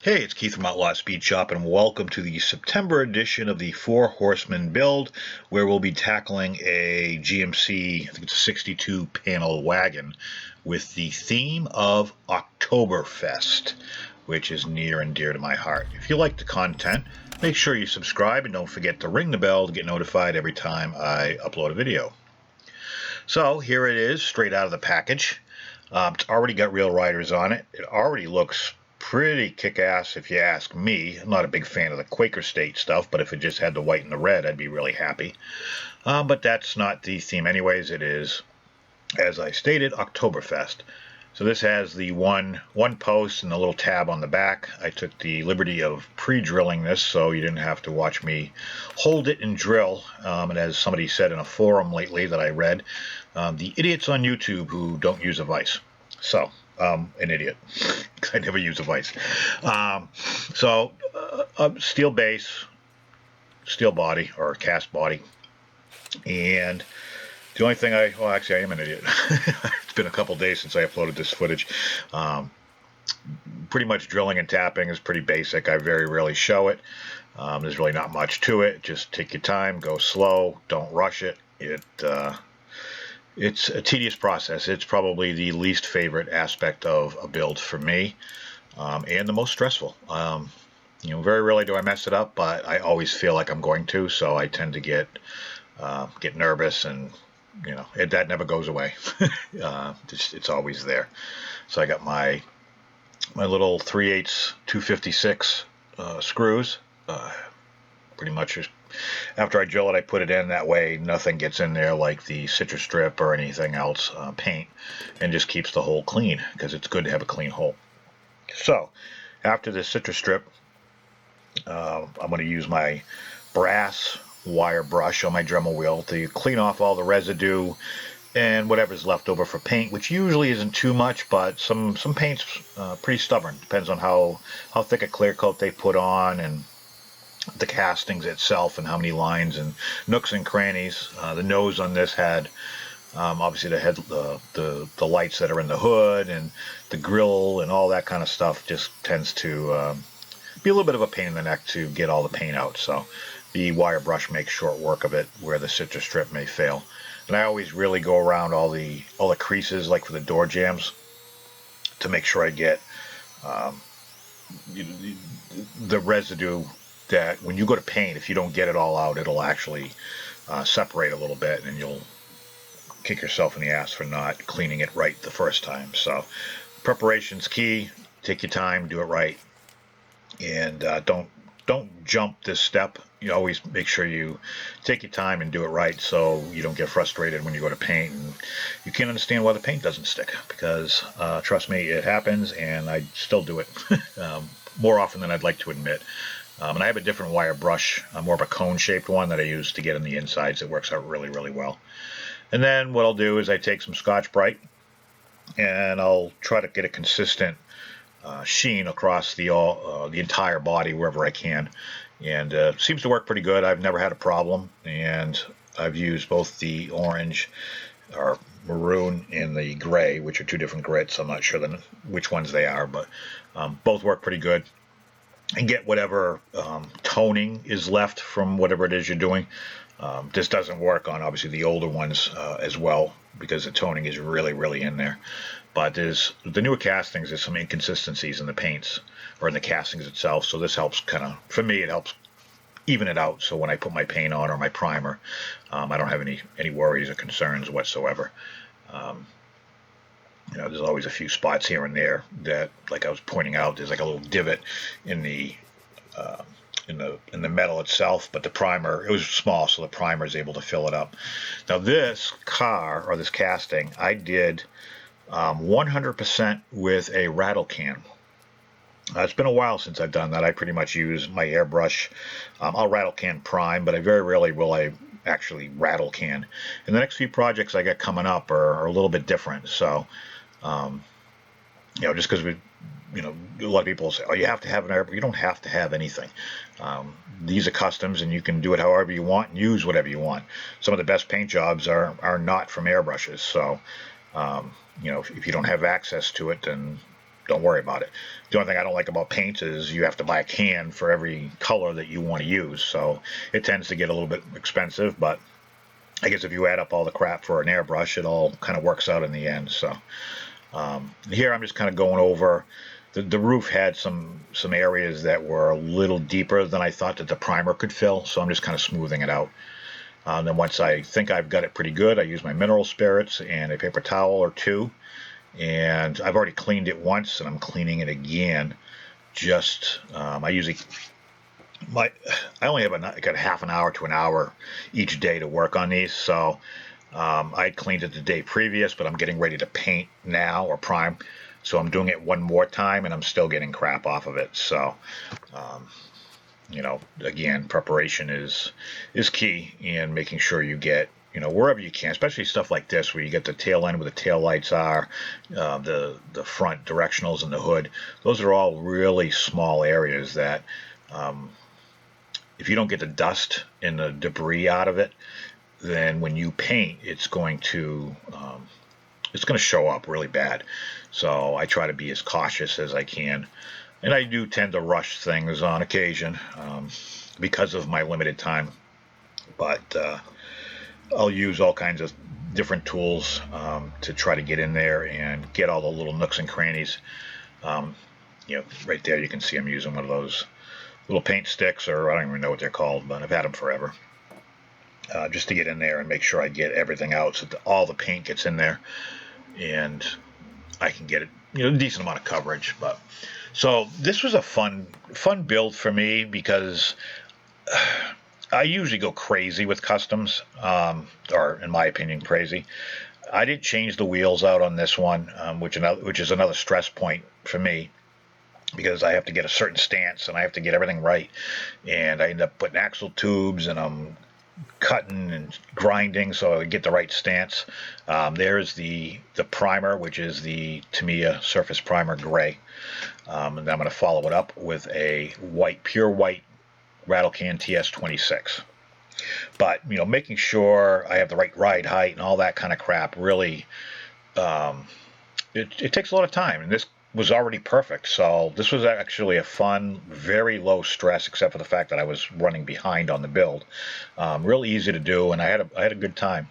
Hey, it's Keith from Outlaw Speed Shop, and welcome to the September edition of the Four Horsemen build, where we'll be tackling a GMC, I think it's a 62 panel wagon, with the theme of Oktoberfest, which is near and dear to my heart. If you like the content, make sure you subscribe and don't forget to ring the bell to get notified every time I upload a video. So here it is, straight out of the package. It's already got real riders on it. It already looks pretty kick-ass if you ask me. I'm not a big fan of the Quaker State stuff, but if it just had the white and the red, I'd be really happy. But that's not the theme anyways. It is, as I stated, Oktoberfest. So this has the one post and the little tab on the back. I took the liberty of pre-drilling this so you didn't have to watch me hold it and drill. And as somebody said in a forum lately that I read, the idiots on YouTube who don't use a vise. So, an idiot. I never use a vise. Steel base, steel body, or cast body. And the only thing well, actually, I am an idiot. It's been a couple days since I uploaded this footage. Pretty much drilling and tapping is pretty basic. I very rarely show it. There's really not much to it. Just take your time, go slow, don't rush it. It's a tedious process. It's probably the least favorite aspect of a build for me, and the most stressful. Very rarely do I mess it up, but I always feel like I'm going to, so I tend to get nervous, and that never goes away. It's always there. So I got my little 3/8 256 screws. Pretty much just after I drill it, I put it in. That way nothing gets in there like the citrus strip or anything else, paint, and just keeps the hole clean, because it's good to have a clean hole. So after the citrus strip, I'm going to use my brass wire brush on my Dremel wheel to clean off all the residue and whatever's left over for paint, which usually isn't too much, but some paint's pretty stubborn. Depends on how thick a clear coat they put on, and the castings itself, and how many lines and nooks and crannies. The nose on this had obviously the lights that are in the hood, and the grill and all that kind of stuff just tends to be a little bit of a pain in the neck to get all the paint out. So the wire brush makes short work of it where the citrus strip may fail. And I always really go around all the creases, like for the door jambs, to make sure I get the residue, that when you go to paint, if you don't get it all out, it'll actually separate a little bit, and you'll kick yourself in the ass for not cleaning it right the first time. So preparation's key. Take your time, do it right, and don't jump this step. You always make sure you take your time and do it right, so you don't get frustrated when you go to paint and you can't understand why the paint doesn't stick, because trust me, it happens, and I still do it more often than I'd like to admit. And I have a different wire brush, more of a cone-shaped one that I use to get in the insides. It works out really, really well. And then what I'll do is I take some Scotch-Brite, and I'll try to get a consistent sheen across the entire body wherever I can. And it seems to work pretty good. I've never had a problem, and I've used both the orange or maroon and the gray, which are two different grits. I'm not sure which ones they are, but both work pretty good. And get whatever toning is left from whatever it is you're doing. This doesn't work on, obviously, the older ones as well, because the toning is really, really in there. But the newer castings, there's some inconsistencies in the paints, or in the castings itself, so this helps for me, it helps even it out, so when I put my paint on or my primer, I don't have any worries or concerns whatsoever. There's always a few spots here and there that, like I was pointing out, there's like a little divot in the metal itself, but the primer, it was small, so the primer is able to fill it up. Now this car, or this casting, I did 100% with a rattle can. It's been a while since I've done that. I pretty much use my airbrush. I'll rattle can prime, but I very rarely will I actually rattle can. And the next few projects I got coming up are a little bit different. So, just because a lot of people say, oh, you have to have an airbrush. You don't have to have anything. These are customs, and you can do it however you want and use whatever you want. Some of the best paint jobs are not from airbrushes. So, if you don't have access to it, then don't worry about it. The only thing I don't like about paints is you have to buy a can for every color that you want to use, so it tends to get a little bit expensive, but I guess if you add up all the crap for an airbrush, it all kind of works out in the end. So here I'm just kind of going over. The roof had some areas that were a little deeper than I thought that the primer could fill, so I'm just kind of smoothing it out. Then once I think I've got it pretty good, I use my mineral spirits and a paper towel or two. And I've already cleaned it once, and I'm cleaning it again. Just I only have like a half an hour to an hour each day to work on these, so I cleaned it the day previous, but I'm getting ready to paint now or prime, so I'm doing it one more time, and I'm still getting crap off of it. So again, preparation is key in making sure you get, wherever you can, especially stuff like this where you get the tail end where the tail lights are, the front directionals and the hood. Those are all really small areas that if you don't get the dust and the debris out of it, then when you paint, it's going to show up really bad. So I try to be as cautious as I can. And I do tend to rush things on occasion because of my limited time. But I'll use all kinds of different tools to try to get in there and get all the little nooks and crannies. Right there you can see I'm using one of those little paint sticks, or I don't even know what they're called, but I've had them forever. Just to get in there and make sure I get everything out so that all the paint gets in there and I can get it, a decent amount of coverage. But so this was a fun build for me because I usually go crazy with customs, or in my opinion, crazy. I didn't change the wheels out on this one, which is another stress point for me because I have to get a certain stance and I have to get everything right. And I end up putting axle tubes and I'm cutting and grinding so I get the right stance. There's the primer, which is the Tamiya Surface Primer Gray. And I'm going to follow it up with a pure white Rattle Can TS26. But, making sure I have the right ride height and all that kind of crap really, it takes a lot of time. And this was already perfect. So this was actually a fun, very low stress, except for the fact that I was running behind on the build. Real easy to do, and I had a good time.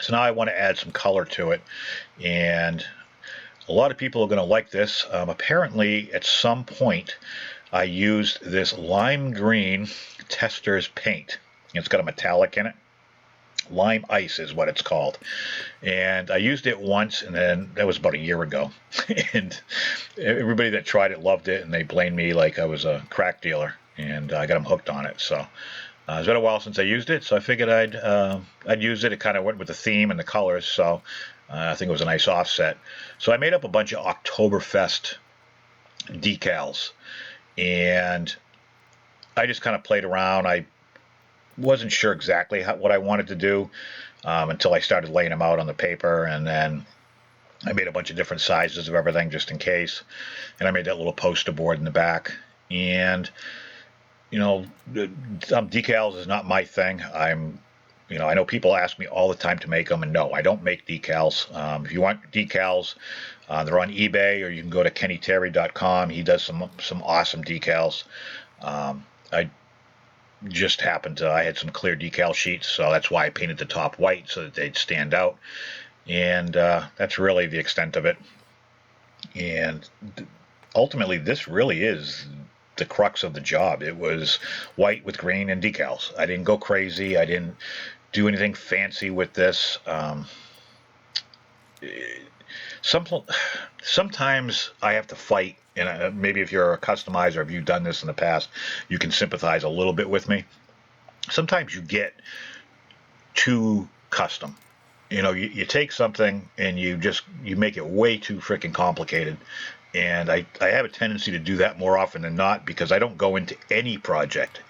So now I want to add some color to it, and a lot of people are going to like this. Apparently, at some point, I used this lime green Tester's paint. It's got a metallic in it. Lime Ice is what it's called. And I used it once, and then that was about a year ago. And everybody that tried it loved it, and they blamed me like I was a crack dealer, and I got them hooked on it. So it's been a while since I used it, so I figured I'd use it. It kind of went with the theme and the colors, so I think it was a nice offset. So I made up a bunch of Oktoberfest decals, and I just kind of played around. I wasn't sure exactly what I wanted to do until I started laying them out on the paper, and then I made a bunch of different sizes of everything just in case, and I made that little poster board in the back. And decals is not my thing. I know people ask me all the time to make them, and no, I don't make decals. If you want decals, they're on eBay, or you can go to kennyterry.com. He does some awesome decals. I just happened I had some clear decal sheets, so that's why I painted the top white so that they'd stand out. And that's really the extent of it. And ultimately, this really is the crux of the job. It was white with green and decals. I didn't go crazy. I didn't do anything fancy with this. Sometimes I have to fight, and maybe if you're a customizer, if you've done this in the past, you can sympathize a little bit with me. Sometimes you get too custom. You take something and you make it way too freaking complicated. And I have a tendency to do that more often than not, because I don't go into any project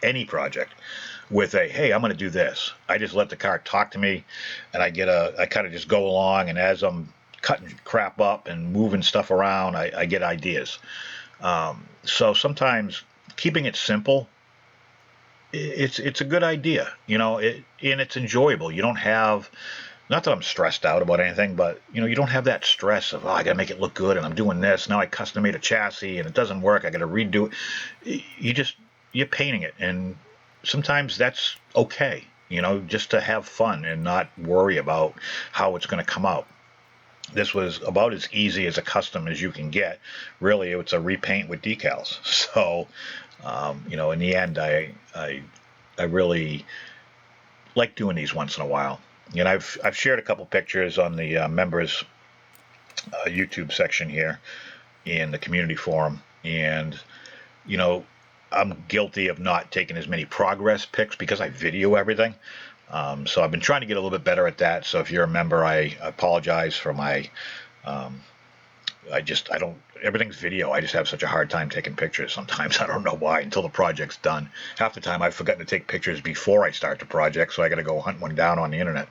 with hey, I'm going to do this. I just let the car talk to me, and I kind of just go along, and as I'm cutting crap up and moving stuff around, I get ideas. So sometimes keeping it simple, it's a good idea, and it's enjoyable. You don't have not that I'm stressed out about anything, but you don't have that stress of, oh, I got to make it look good, and I'm doing this now. I custom made a chassis and it doesn't work. I got to redo it. You're painting it, and sometimes that's okay. Just to have fun and not worry about how it's going to come out. This was about as easy as a custom as you can get. Really, it's a repaint with decals. So, in the end, I really like doing these once in a while. And I've shared a couple pictures on the members YouTube section here in the community forum, and I'm guilty of not taking as many progress pics because I video everything. So I've been trying to get a little bit better at that. So if you're a member, I apologize for my. I don't. Everything's video. I just have such a hard time taking pictures sometimes. I don't know why until the project's done. Half the time I've forgotten to take pictures before I start the project, so I got to go hunt one down on the internet.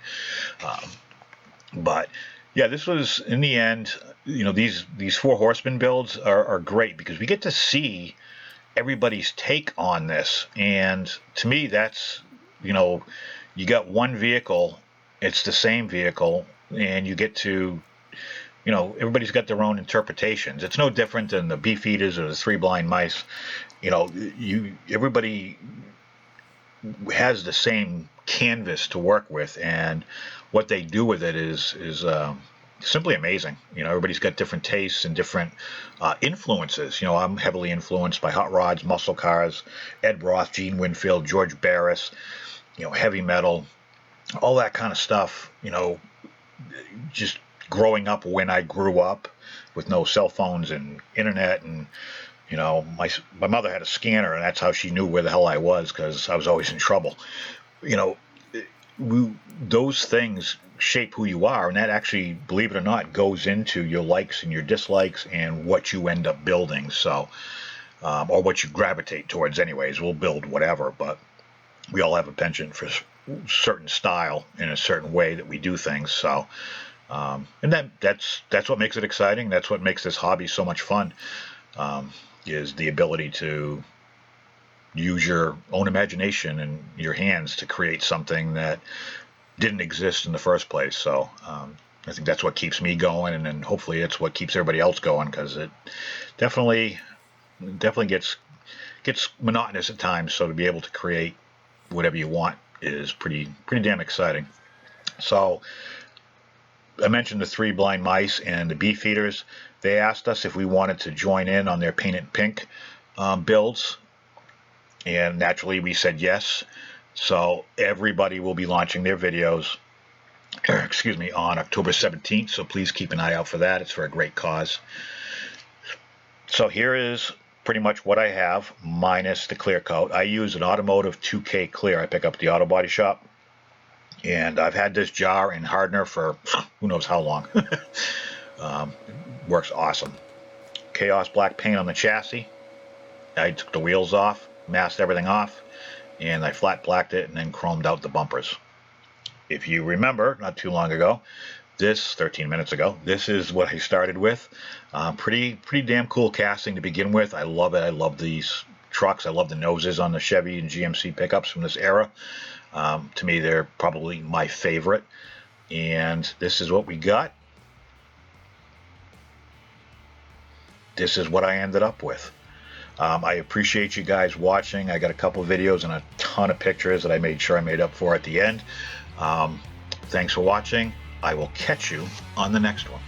But yeah, this was in the end. These Four Horsemen builds are great because we get to see everybody's take on this, and to me, that's you got one vehicle. It's the same vehicle, and you get to. Everybody's got their own interpretations. It's no different than the Beefeaters or the Three Blind Mice. Everybody has the same canvas to work with, and what they do with it is simply amazing. Everybody's got different tastes and different influences. I'm heavily influenced by hot rods, muscle cars, Ed Roth, Gene Winfield, George Barris, heavy metal, all that kind of stuff. Just growing up when I grew up with no cell phones and internet, and my mother had a scanner, and that's how she knew where the hell I was, because I was always in trouble. Those things shape who you are, and that actually, believe it or not, goes into your likes and your dislikes and what you end up building. So or what you gravitate towards anyways. We'll build whatever, but we all have a penchant for certain style in a certain way that we do things. So and that's what makes it exciting. That's what makes this hobby so much fun, is the ability to use your own imagination and your hands to create something that didn't exist in the first place. So I think that's what keeps me going, and then hopefully it's what keeps everybody else going, because it definitely gets monotonous at times. So to be able to create whatever you want is pretty damn exciting. So I mentioned the Three Blind Mice and the Beefeaters. They asked us if we wanted to join in on their Paint It Pink builds, and naturally we said yes. So everybody will be launching their videos, excuse me, on October 17th. So please keep an eye out for that. It's for a great cause. So here is pretty much what I have, minus the clear coat. I use an Automotive 2K Clear. I pick up at the auto body shop. And I've had this jar in hardener for who knows how long. Works awesome. Chaos black paint on the chassis. I took the wheels off, masked everything off, and I flat blacked it and then chromed out the bumpers. If you remember, not too long ago, 13 minutes ago, this is what I started with. Pretty damn cool casting to begin with. I love it. I love these trucks. I love the noses on the Chevy and GMC pickups from this era. To me, they're probably my favorite. And this is what we got. This is what I ended up with. I appreciate you guys watching. I got a couple of videos and a ton of pictures that I made sure I made up for at the end. Thanks for watching. I will catch you on the next one.